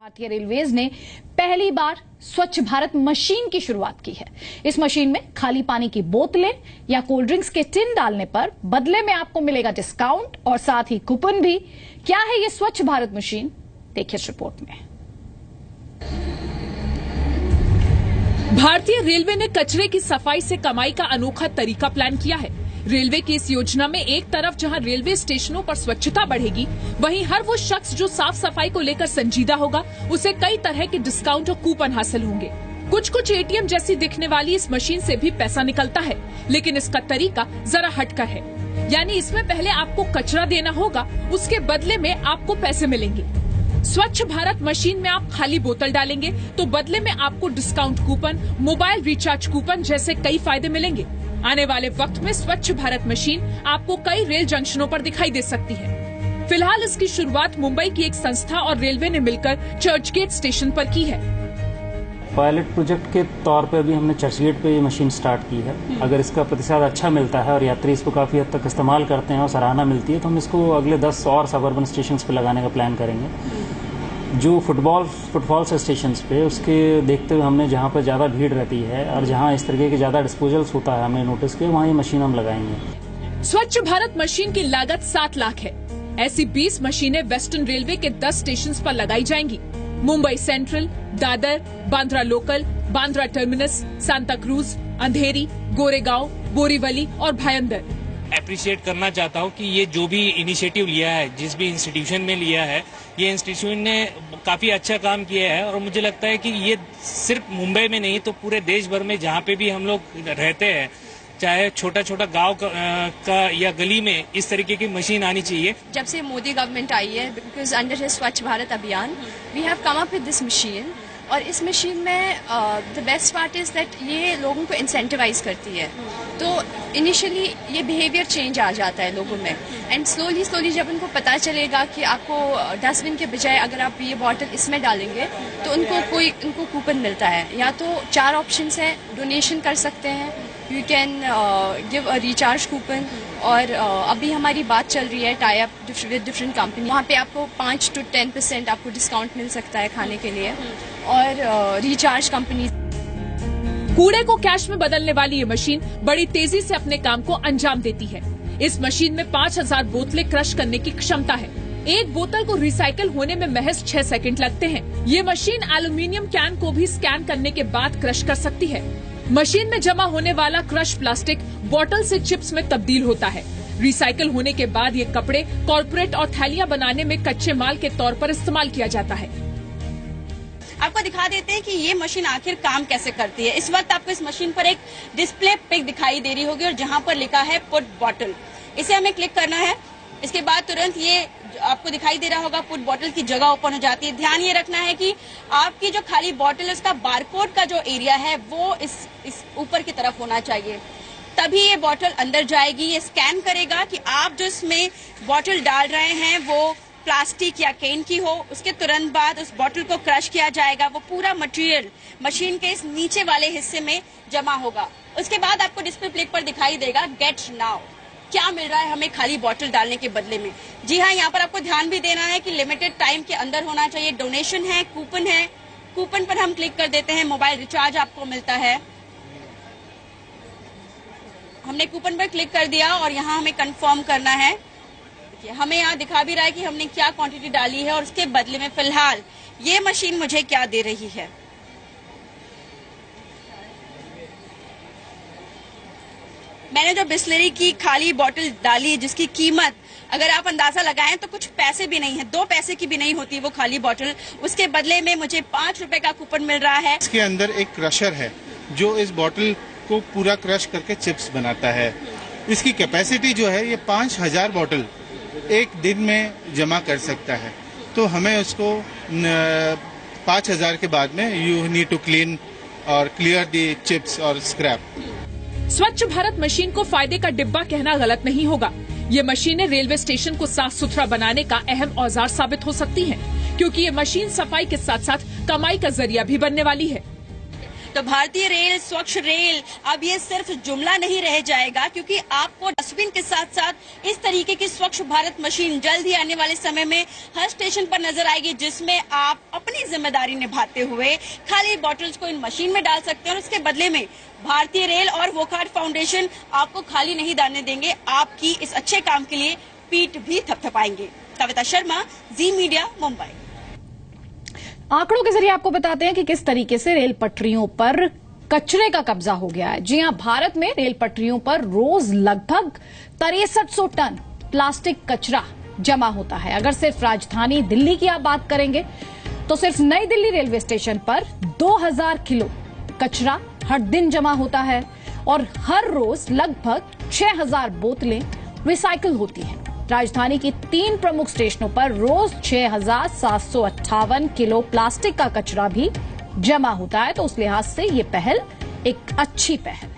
भारतीय रेलवेज ने पहली बार स्वच्छ भारत मशीन की शुरुआत की है। इस मशीन में खाली पानी की बोतलें या कोल्ड ड्रिंक्स के टिन डालने पर बदले में आपको मिलेगा डिस्काउंट और साथ ही कूपन भी। क्या है ये स्वच्छ भारत मशीन, देखिए इस रिपोर्ट में। भारतीय रेलवे ने कचरे की सफाई से कमाई का अनोखा तरीका प्लान किया है। रेलवे की इस योजना में एक तरफ जहां रेलवे स्टेशनों पर स्वच्छता बढ़ेगी, वहीं हर वो शख्स जो साफ सफाई को लेकर संजीदा होगा, उसे कई तरह के डिस्काउंट और कूपन हासिल होंगे। कुछ एटीएम जैसी दिखने वाली इस मशीन से भी पैसा निकलता है, लेकिन इसका तरीका जरा हटकर है। यानी इसमें पहले आपको कचरा देना होगा, उसके बदले में आपको पैसे मिलेंगे। स्वच्छ भारत मशीन में आप खाली बोतल डालेंगे तो बदले में आपको discount coupon, mobile recharge coupon जैसे कई फायदे मिलेंगे। आने वाले वक्त में स्वच्छ भारत मशीन आपको कई रेल जंक्शनों पर दिखाई दे सकती है। फिलहाल इसकी शुरुआत मुंबई की एक संस्था और रेलवे ने मिलकर चर्चगेट स्टेशन पर की है। पायलट प्रोजेक्ट के तौर पे अभी हमने चर्चगेट पे ये मशीन स्टार्ट की है। अगर इसका प्रतिसाद अच्छा मिलता है और यात्री इसको काफी हद तक इस्तेमाल करते हैं और सराहना मिलती है, तो हम इसको अगले 10 और सबअर्बन स्टेशन पे लगाने का प्लान करेंगे। जो फुटफॉल्स स्टेशंस पे उसके देखते हुए हमने जहाँ पर ज़्यादा भीड़ रहती है और जहाँ इस तरीके के ज़्यादा डिस्पोजल्स होता है, हमने नोटिस किया, वहाँ ये मशीन हम लगाएंगे। स्वच्छ भारत मशीन की लागत 7 लाख है। ऐसी 20 मशीनें वेस्टर्न रेलवे के 10 स्टेशन पर लगाई जाएंगी। Mumbai Central, Dadar, Bandra local, Bandra terminus, Santacruz, Andheri, Goregaon, Borivali और भायंदर। अप्रिशिएट करना चाहता हूँ कि ये जो भी इनिशिएटिव लिया है, जिस भी इंस्टीट्यूशन में लिया है, ये इंस्टीट्यूशन ने काफी अच्छा काम किया है। और मुझे लगता है कि ये सिर्फ मुंबई में नहीं तो पूरे देश भर में जहाँ पे भी हम लोग रहते हैं, चाहे छोटा छोटा गांव का या गली में, इस तरीके की मशीन आनी चाहिए। जब से मोदी गवर्नमेंट आई है, because under Swachh Bharat Abhiyan, we have come up with this machine. और इस मशीन में the best part is that ये लोगों को इंसेंटिवाइज करती है। तो इनिशियली ये बिहेवियर चेंज आ जाता है लोगों में, एंड स्लोली जब उनको पता चलेगा कि आपको डस्टबिन के बजाय अगर आप ये बॉटल इसमें डालेंगे तो उनको कूपन मिलता है। या तो 4 ऑप्शंस हैं, डोनेशन कर सकते हैं, you can give a recharge coupon, और अभी हमारी बात चल रही है tie up with different company. वहाँ पे आपको 5 to 10% आपको डिस्काउंट मिल सकता है खाने के लिए, और रिचार्ज कंपनी। कूड़े को कैश में बदलने वाली ये मशीन बड़ी तेजी से अपने काम को अंजाम देती है। इस मशीन में 5000 बोतलें क्रश करने की क्षमता है। एक बोतल को रिसाइकिल होने में महज 6 सेकंड लगते हैं। ये मशीन एल्यूमिनियम कैन को भी स्कैन करने के बाद क्रश कर सकती है। मशीन में जमा होने वाला क्रश प्लास्टिक बॉटल से चिप्स में तब्दील होता है। रिसाइकिल होने के बाद ये कपड़े, कॉर्पोरेट और थैलियां बनाने में कच्चे माल के तौर पर इस्तेमाल किया जाता है। आपको दिखा देते हैं कि ये मशीन आखिर काम कैसे करती है। इस वक्त आपको इस मशीन पर एक डिस्प्ले पिक दिखाई दे रही होगी और जहां पर लिखा है पुट बॉटल, इसे हमें क्लिक करना है। इसके बाद तुरंत ये आपको दिखाई दे रहा होगा, पुट बॉटल की जगह ओपन हो जाती है। ध्यान ये रखना है कि आपकी जो खाली बॉटल है उसका बारकोड का जो एरिया है वो इस ऊपर की तरफ होना चाहिए, तभी ये बॉटल अंदर जाएगी। ये स्कैन करेगा कि आप जो इसमें बॉटल डाल रहे हैं वो प्लास्टिक या केन की हो। उसके तुरंत बाद उस बॉटल को क्रश किया जाएगा। वो पूरा मटेरियल मशीन के इस नीचे वाले हिस्से में जमा होगा। उसके बाद आपको डिस्प्ले प्लेट पर दिखाई देगा गेट नाउ, क्या मिल रहा है हमें खाली बॉटल डालने के बदले में। जी हाँ, यहाँ पर आपको ध्यान भी देना है कि लिमिटेड टाइम के अंदर होना चाहिए। डोनेशन है, कूपन है, कूपन पर हम क्लिक कर देते हैं, मोबाइल रिचार्ज आपको मिलता है। हमने कूपन पर क्लिक कर दिया और यहाँ हमें कंफर्म करना है। हमें यहाँ दिखा भी रहा है कि हमने क्या क्वांटिटी डाली है और उसके बदले में फिलहाल ये मशीन मुझे क्या दे रही है। मैंने जो बिस्लरी की खाली बोतल डाली, जिसकी कीमत अगर आप अंदाजा लगाएं तो कुछ पैसे भी नहीं है, 2 पैसे की भी नहीं होती वो खाली बोतल, उसके बदले में मुझे 5 रुपए का कूपन मिल रहा है। इसके अंदर एक क्रशर है जो इस बोतल को पूरा क्रश करके चिप्स बनाता है। इसकी कैपेसिटी जो है ये 5000 बोतल एक दिन में जमा कर सकता है। तो हमें उसको 5000 के बाद में यू नीड टू क्लीन और क्लियर दी चिप्स और स्क्रैप। स्वच्छ भारत मशीन को फायदे का डिब्बा कहना गलत नहीं होगा। ये मशीनें रेलवे स्टेशन को साफ सुथरा बनाने का अहम औजार साबित हो सकती हैं, क्योंकि ये मशीन सफाई के साथ साथ कमाई का जरिया भी बनने वाली है। तो भारतीय रेल, स्वच्छ रेल, अब ये सिर्फ जुमला नहीं रह जाएगा, क्योंकि आपको डस्टबिन के साथ साथ इस तरीके की स्वच्छ भारत मशीन जल्द ही आने वाले समय में हर स्टेशन पर नजर आएगी, जिसमें आप अपनी जिम्मेदारी निभाते हुए खाली बॉटल्स को इन मशीन में डाल सकते हैं और उसके बदले में भारतीय रेल और वोकहार्ट फाउंडेशन आपको खाली नहीं डालने देंगे, आपकी इस अच्छे काम के लिए पीठ भी थपथपाएंगे। कविता शर्मा, जी मीडिया, मुंबई। आंकड़ों के जरिए आपको बताते हैं कि किस तरीके से रेल पटरियों पर कचरे का कब्जा हो गया है। जी हां, भारत में रेल पटरियों पर रोज लगभग 6300 टन प्लास्टिक कचरा जमा होता है। अगर सिर्फ राजधानी दिल्ली की आप बात करेंगे तो सिर्फ नई दिल्ली रेलवे स्टेशन पर 2000 किलो कचरा हर दिन जमा होता है और हर रोज लगभग 6000 बोतलें रिसाइकिल होती हैं। राजधानी की 3 प्रमुख स्टेशनों पर रोज 6758 किलो प्लास्टिक का कचरा भी जमा होता है। तो उस लिहाज से ये पहल एक अच्छी पहल